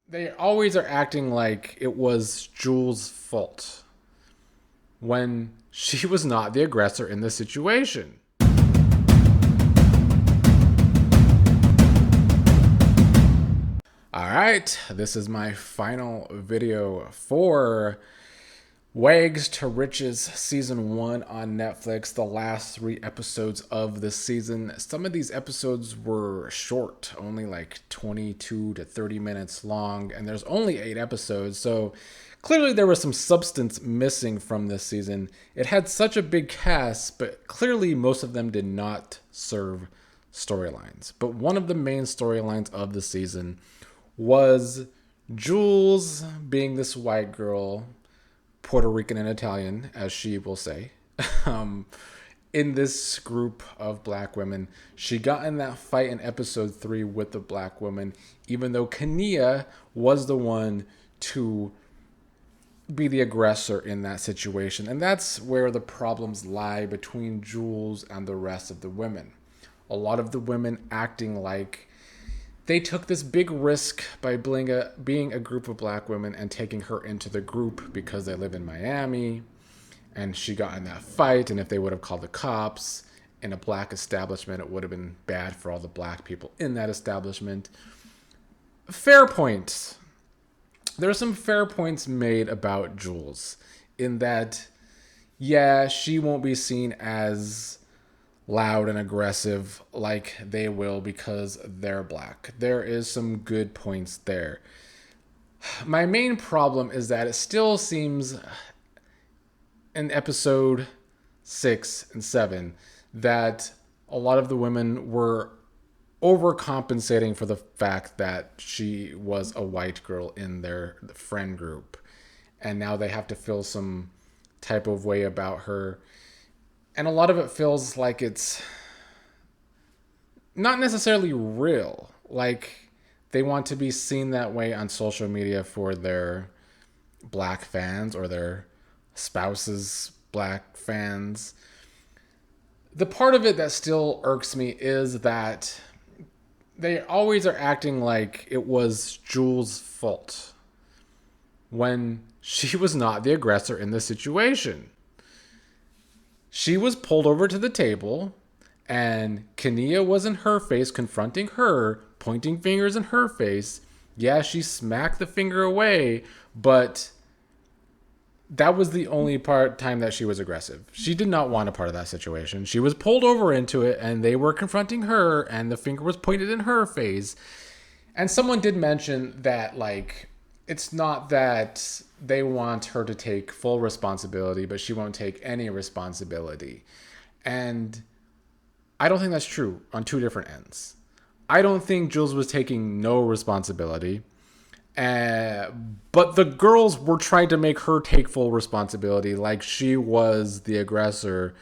They always are acting like it was Julz' fault when she was not the aggressor in the situation. All right, this is my final video for W.A.G.s to Riches Season 1 on Netflix, the last 3 episodes of the season. Some of these episodes were short, only like 22 to 30 minutes long, and there's only 8 episodes, so clearly there was some substance missing from this season. It had such a big cast, but clearly most of them did not serve storylines. But one of the main storylines of the season was Julz being this white girl, Puerto Rican and Italian, as she will say, um, in this group of black women. She got in that fight in episode 3 with the black woman, even though Kania was the one to be the aggressor in that situation. And that's where the problems lie between Julz and the rest of the women. A lot of the women acting like they took this big risk by being a group of black women and taking her into the group because they live in Miami, and she got in that fight, and if they would have called the cops in a black establishment, it would have been bad for all the black people in that establishment. Fair point. There are some fair points made about Julz in that, yeah, she won't be seen as loud and aggressive like they will because they're black. There is some good points there. My main problem is that it still seems in episode 6 and 7 that a lot of the women were overcompensating for the fact that she was a white girl in their friend group, and now they have to feel some type of way about her. And a lot of it feels like it's not necessarily real. Like they want to be seen that way on social media for their black fans or their spouses' black fans. The part of it that still irks me is that they always are acting like it was Julz' fault when she was not the aggressor in the situation. She was pulled over to the table, and Kania was in her face, confronting her, pointing fingers in her face. Yeah, she smacked the finger away, but that was the only time that she was aggressive. She did not want a part of that situation. She was pulled over into it, and they were confronting her, and the finger was pointed in her face. And someone did mention that, like, it's not that they want her to take full responsibility, but she won't take any responsibility. And I don't think that's true on two different ends. I don't think Julz was taking no responsibility. But the girls were trying to make her take full responsibility, like she was the aggressor.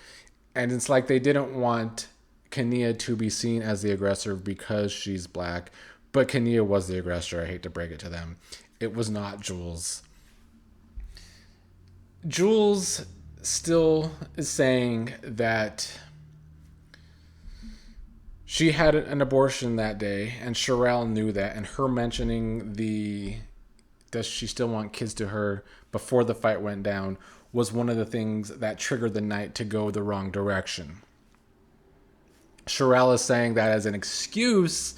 And it's like they didn't want Kania to be seen as the aggressor because she's black. But Kania was the aggressor. I hate to break it to them. It was not Julz. Julz still is saying that she had an abortion that day, and Sharelle knew that, and her mentioning does she still want kids to her before the fight went down was one of the things that triggered the night to go the wrong direction. Sharelle is saying that as an excuse,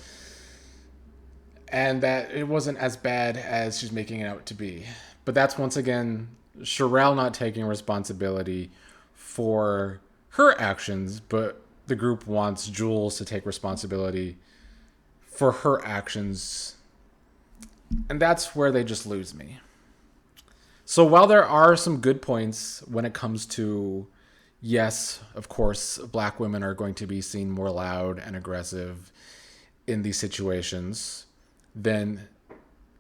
and that it wasn't as bad as she's making it out to be. But that's once again Sharelle not taking responsibility for her actions, but the group wants Julz to take responsibility for her actions. And that's where they just lose me. So while there are some good points when it comes to, yes, of course, black women are going to be seen more loud and aggressive in these situations than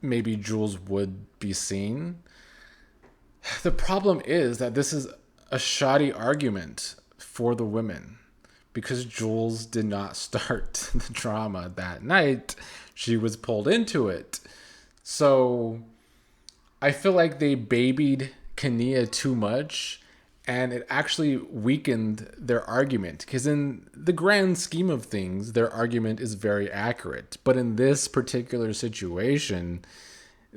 maybe Julz would be seen. The problem is that this is a shoddy argument for the women, because Julz did not start the drama that night. She was pulled into it. So I feel like they babied Kania too much, and it actually weakened their argument. Because in the grand scheme of things, their argument is very accurate. But in this particular situation,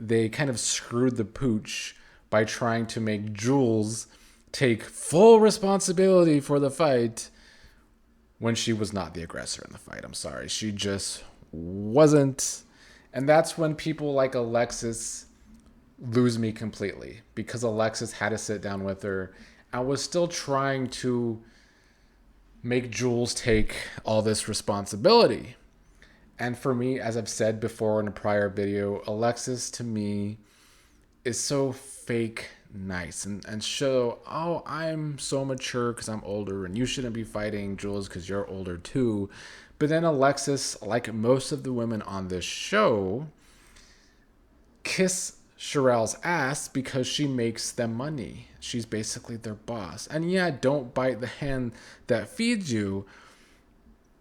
they kind of screwed the pooch by trying to make Julz take full responsibility for the fight when she was not the aggressor in the fight. I'm sorry. She just wasn't. And that's when people like Alexis lose me completely, because Alexis had to sit down with her. I was still trying to make Julz take all this responsibility. And for me, as I've said before in a prior video, Alexis to me is so fake nice and show, oh, I'm so mature because I'm older and you shouldn't be fighting Julz because you're older too. But then Alexis, like most of the women on this show, kiss Sharelle's ass because she makes them money. She's basically their boss. And yeah, don't bite the hand that feeds you,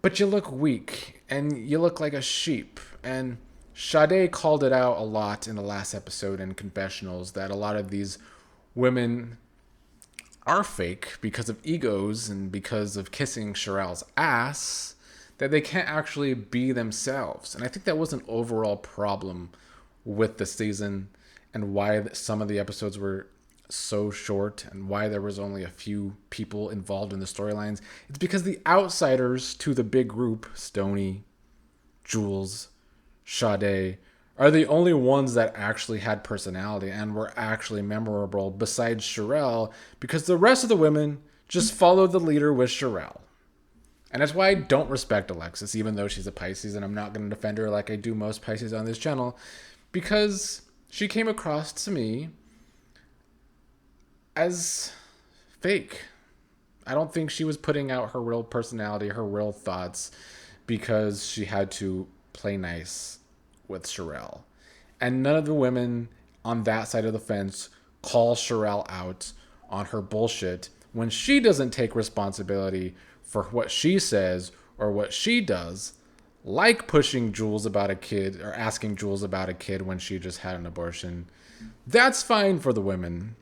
but you look weak and you look like a sheep. And Sade called it out a lot in the last episode in Confessionals, that a lot of these women are fake because of egos and because of kissing Sharelle's ass, that they can't actually be themselves. And I think that was an overall problem with the season, and why some of the episodes were so short and why there was only a few people involved in the storylines. It's because the outsiders to the big group, Stoney, Julz, Sade, are the only ones that actually had personality and were actually memorable besides Sharelle, because the rest of the women just followed the leader with Sharelle. And that's why I don't respect Alexis, even though she's a Pisces, and I'm not going to defend her like I do most Pisces on this channel, because she came across to me as fake. I don't think she was putting out her real personality, her real thoughts, because she had to play nice with Sharelle. And none of the women on that side of the fence call Sharelle out on her bullshit when she doesn't take responsibility for what she says or what she does, like pushing Julz about a kid or asking Julz about a kid when she just had an abortion. That's fine for the women.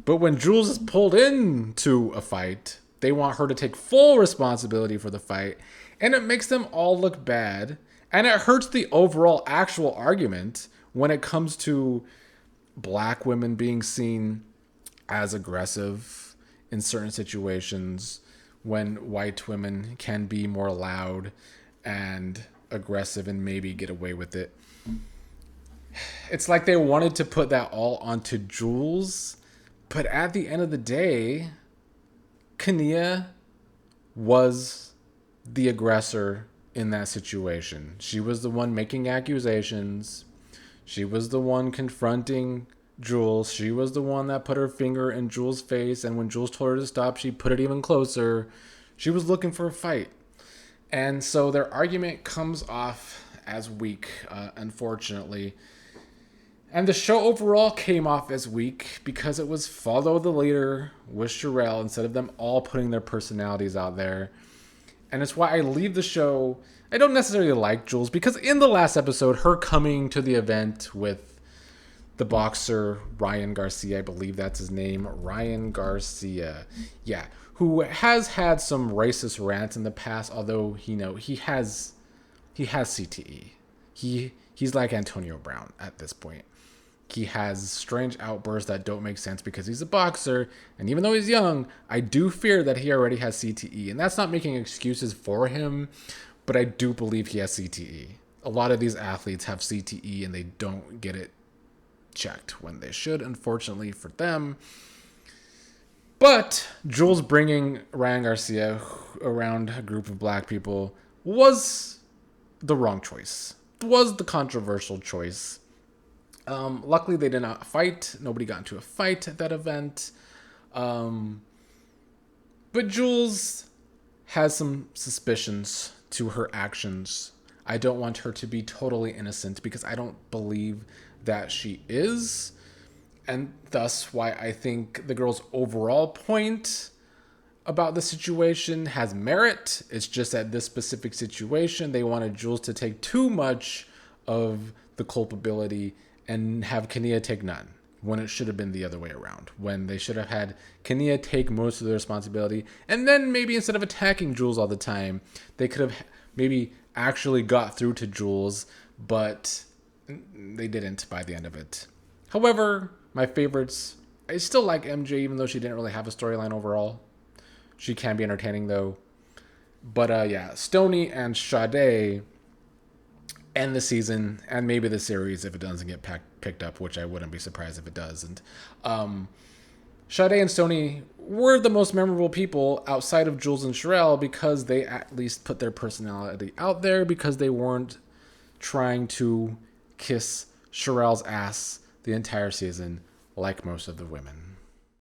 But when Julz is pulled into a fight, they want her to take full responsibility for the fight, and it makes them all look bad, and it hurts the overall actual argument when it comes to black women being seen as aggressive in certain situations, when white women can be more loud and aggressive and maybe get away with it. It's like they wanted to put that all onto Julz, but at the end of the day, Kania was the aggressor in that situation. She was the one making accusations. She was the one confronting Julz. She was the one that put her finger in Julz' face, and when Julz told her to stop, she put it even closer. She was looking for a fight. And so their argument comes off as weak, unfortunately. And the show overall came off as weak because it was follow the leader with Sharelle instead of them all putting their personalities out there. And it's why I leave the show. I don't necessarily like Julz, because in the last episode, her coming to the event with the boxer Ryan Garcia, I believe that's his name, Ryan Garcia, yeah, who has had some racist rants in the past, although he has CTE. He's like Antonio Brown at this point. He has strange outbursts that don't make sense because he's a boxer, and even though he's young, I do fear that he already has CTE. And that's not making excuses for him, but I do believe he has CTE. A lot of these athletes have CTE and they don't get it checked when they should, unfortunately for them. But Julz bringing Ryan Garcia around a group of black people was the wrong choice. Was the controversial choice. Luckily, they did not fight. Nobody got into a fight at that event. But Julz has some suspicions to her actions. I don't want her to be totally innocent because I don't believe that she is. And thus why I think the girl's overall point about the situation has merit. It's just that this specific situation, they wanted Julz to take too much of the culpability and have Kania take none, when it should have been the other way around, when they should have had Kania take most of the responsibility, and then maybe instead of attacking Julz all the time, they could have maybe actually got through to Julz, but they didn't by the end of it. However, my favorites, I still like MJ, even though she didn't really have a storyline overall. She can be entertaining though. But yeah, Stoney and Sade end the season and maybe the series if it doesn't get picked up, which I wouldn't be surprised if it doesn't. Sade and Stoney were the most memorable people outside of Julz and Sharelle because they at least put their personality out there, because they weren't trying to kiss Sharelle's ass the entire season like most of the women.